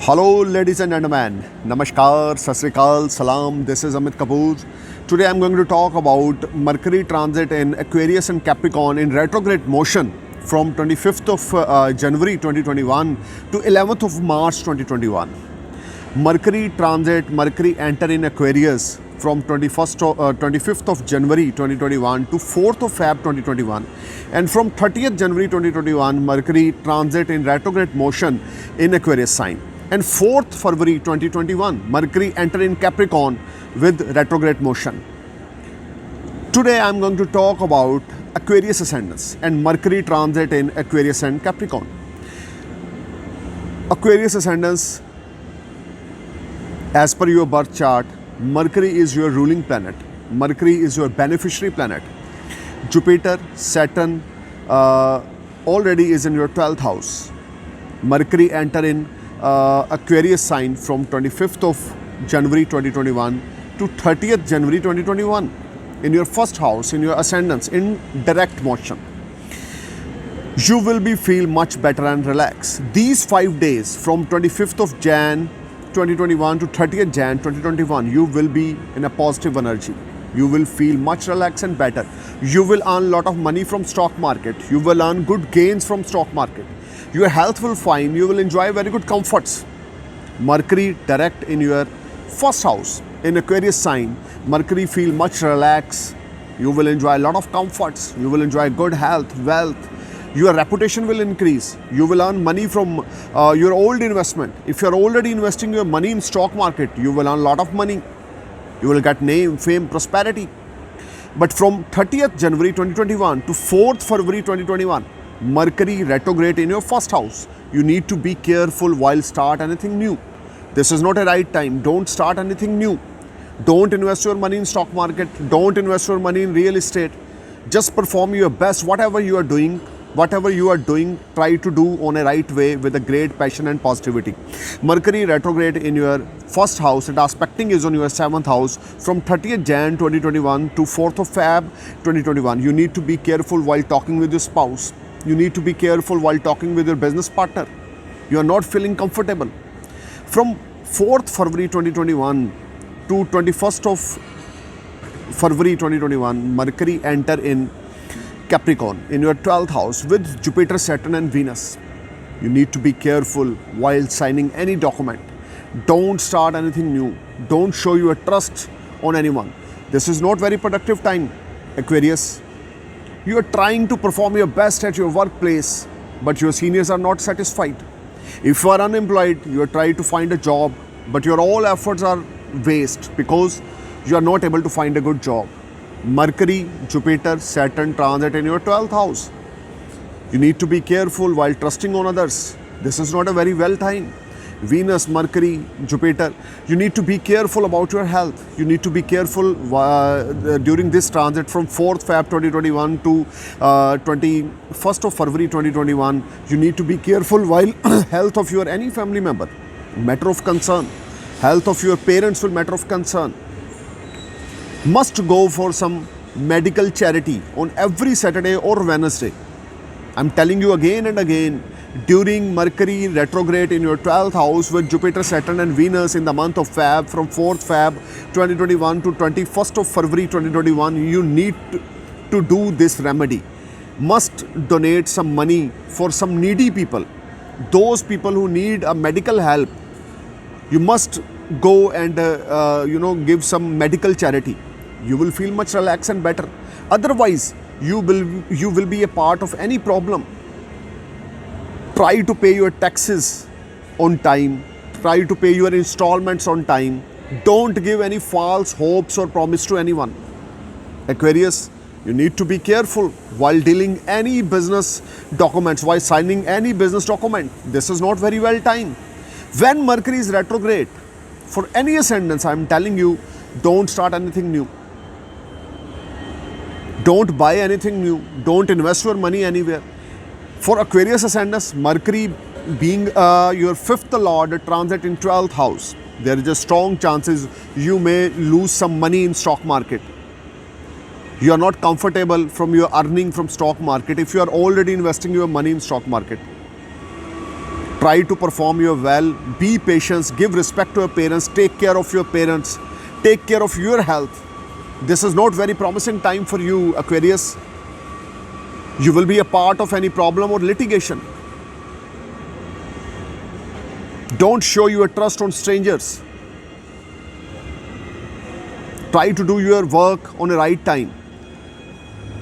Hello, ladies and gentlemen. Namaskar, Sat Sri Akal, Salam. This is Amit Kapoor. Today I'm going to talk about Mercury transit in Aquarius and Capricorn in retrograde motion from 25th of January 2021 to 11th of March 2021. Mercury transit, Mercury enter in Aquarius from 25th of January 2021 to 4th of Feb 2021, and from 30th January 2021 Mercury transit in retrograde motion in Aquarius sign, and 4th February 2021 Mercury enter in Capricorn with retrograde motion. Today I am going to talk about Aquarius ascendants and Mercury transit in Aquarius and Capricorn. Aquarius ascendants, as per your birth chart, Mercury is your ruling planet. Mercury is your beneficiary planet. Jupiter, Saturn already is in your 12th house. Mercury enter in Aquarius sign from 25th of January 2021 to 30th January 2021 in your first house, in your ascendants, in direct motion. You will be feel much better and relaxed. These 5 days from 25th of Jan 2021 to 30th Jan 2021, you will be in a positive energy. You will feel much relaxed and better. You will earn a lot of money from stock market. You will earn good gains from stock market. Your health will fine. You will enjoy very good comforts. Mercury direct in your first house in Aquarius sign. Mercury feel much relaxed. You will enjoy a lot of comforts. You will enjoy good health, wealth. Your reputation will increase. You will earn money from your old investment. If you are already investing your money in stock market, you will earn a lot of money. You will get name, fame, prosperity. But from 30th January 2021 to 4th February 2021, Mercury retrograde in your first house. You need to be careful while start anything new. This is not a right time. Don't start anything new. Don't invest your money in stock market. Don't invest your money in real estate. Just perform your best. Whatever you are doing, try to do on a right way with a great passion and positivity. Mercury retrograde in your first house and aspecting is on your 7th house from 30th Jan 2021 to 4th of Feb 2021. You need to be careful while talking with your spouse. You need to be careful while talking with your business partner. You are not feeling comfortable. From 4th February 2021 to 21st of February 2021, Mercury enter in Capricorn in your 12th house with Jupiter, Saturn and Venus. You need to be careful while signing any document. Don't start anything new. Don't show your trust on anyone. This is not very productive time, Aquarius. You are trying to perform your best at your workplace, but your seniors are not satisfied. If you are unemployed, you are trying to find a job, but your all efforts are waste because you are not able to find a good job. Mercury, Jupiter, Saturn transit in your 12th house. You need to be careful while trusting on others. This is not a very well time. Venus, Mercury, Jupiter. You need to be careful about your health. You need to be careful during this transit from 4th Feb 2021 to 21st of February 2021. You need to be careful while health of your any family member, matter of concern. Health of your parents will matter of concern. Must go for some medical charity on every Saturday or Wednesday. I'm telling you again and again, during Mercury retrograde in your 12th house with Jupiter, Saturn and Venus in the month of Feb, from 4th Feb 2021 to 21st of February 2021, you need to do this remedy. Must donate some money for some needy people. Those people who need a medical help, you must go and give some medical charity. You will feel much relaxed and better. Otherwise, you will be a part of any problem. Try to pay your taxes on time. Try to pay your installments on time. Don't give any false hopes or promise to anyone. Aquarius, you need to be careful while dealing any business documents, while signing any business document. This is not very well time. When Mercury is retrograde, for any ascendants, I am telling you, don't start anything new. Don't buy anything new. Don't invest your money anywhere. For Aquarius ascendants, Mercury being your 5th lord transit in 12th house, there is a strong chances you may lose some money in stock market. You are not comfortable from your earning from stock market if you are already investing your money in stock market. Try to perform your well, be patient, give respect to your parents, take care of your parents, take care of your health. This is not very promising time for you, Aquarius. You will be a part of any problem or litigation. Don't show your trust on strangers. Try to do your work on the right time.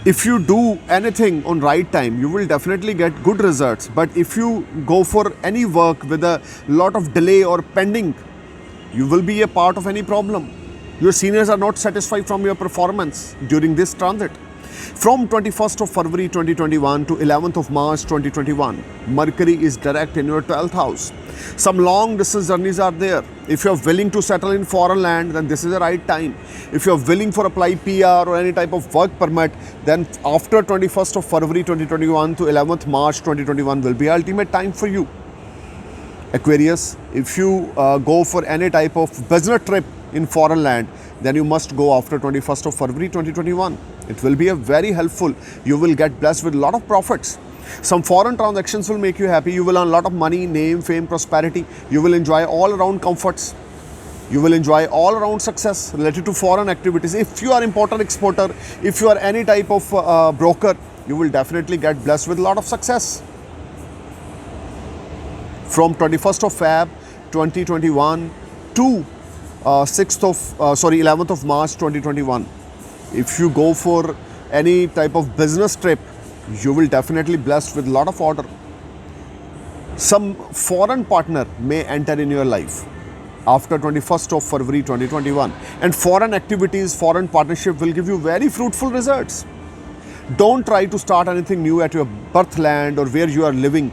If you do anything on right time, you will definitely get good results. But if you go for any work with a lot of delay or pending, you will be a part of any problem. Your seniors are not satisfied from your performance during this transit. From 21st of February 2021 to 11th of March 2021, Mercury is direct in your 12th house. Some long distance journeys are there. If you are willing to settle in foreign land, then this is the right time. If you are willing for apply PR or any type of work permit, then after 21st of February 2021 to 11th March 2021 will be ultimate time for you. Aquarius, if you go for any type of business trip in foreign land, then you must go after 21st of February 2021. It will be a very helpful. You will get blessed with a lot of profits. Some foreign transactions will make you happy. You will earn a lot of money, name, fame, prosperity. You will enjoy all around comforts. You will enjoy all around success related to foreign activities. If you are importer, exporter, if you are any type of broker, you will definitely get blessed with a lot of success. From 21st of Feb 2021 to 11th of March 2021. If you go for any type of business trip, you will definitely blessed with a lot of order. Some foreign partner may enter in your life after 21st of February 2021, and foreign activities, foreign partnership will give you very fruitful results. Don't try to start anything new at your birth land or where you are living.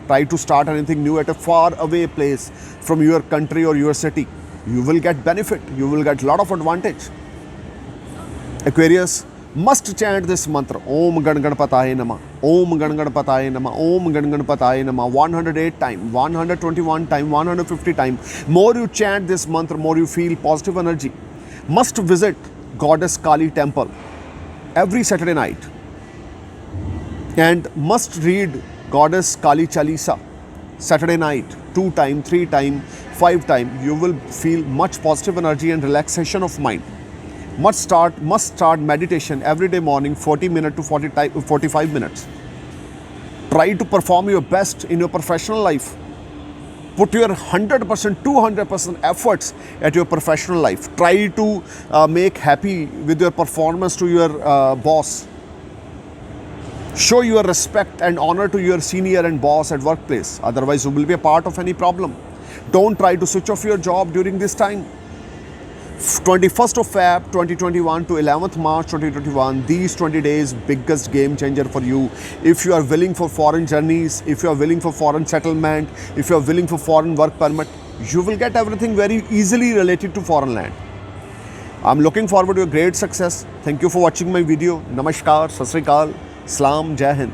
Try to start anything new at a far away place from your country or your city. You will get benefit. You will get a lot of advantage. Aquarius, must chant this mantra, Om Gan Ganpataye Namah, Om Gan Ganpataye Namah, Om Gan Ganpataye Namah, 108 times, 121 times, 150 times. More you chant this mantra, more you feel positive energy. Must visit Goddess Kali temple every Saturday night. And must read Goddess Kali Chalisa Saturday night, 2 times, 3 times, 5 times. You will feel much positive energy and relaxation of mind. Must start meditation every day morning, 40 minutes to 45 minutes. Try to perform your best in your professional life. Put your 100%, 200% efforts at your professional life. Try to make happy with your performance to your boss. Show your respect and honor to your senior and boss at workplace. Otherwise, you will be a part of any problem. Don't try to switch off your job during this time. 21st of Feb 2021 to 11th March 2021, these 20 days, biggest game changer for you. If you are willing for foreign journeys, if you are willing for foreign settlement, if you are willing for foreign work permit, you will get everything very easily related to foreign land. I'm looking forward to your great success. Thank you for watching my video. Namaskar, Sat Sri Akal, Salam, Jai Hind.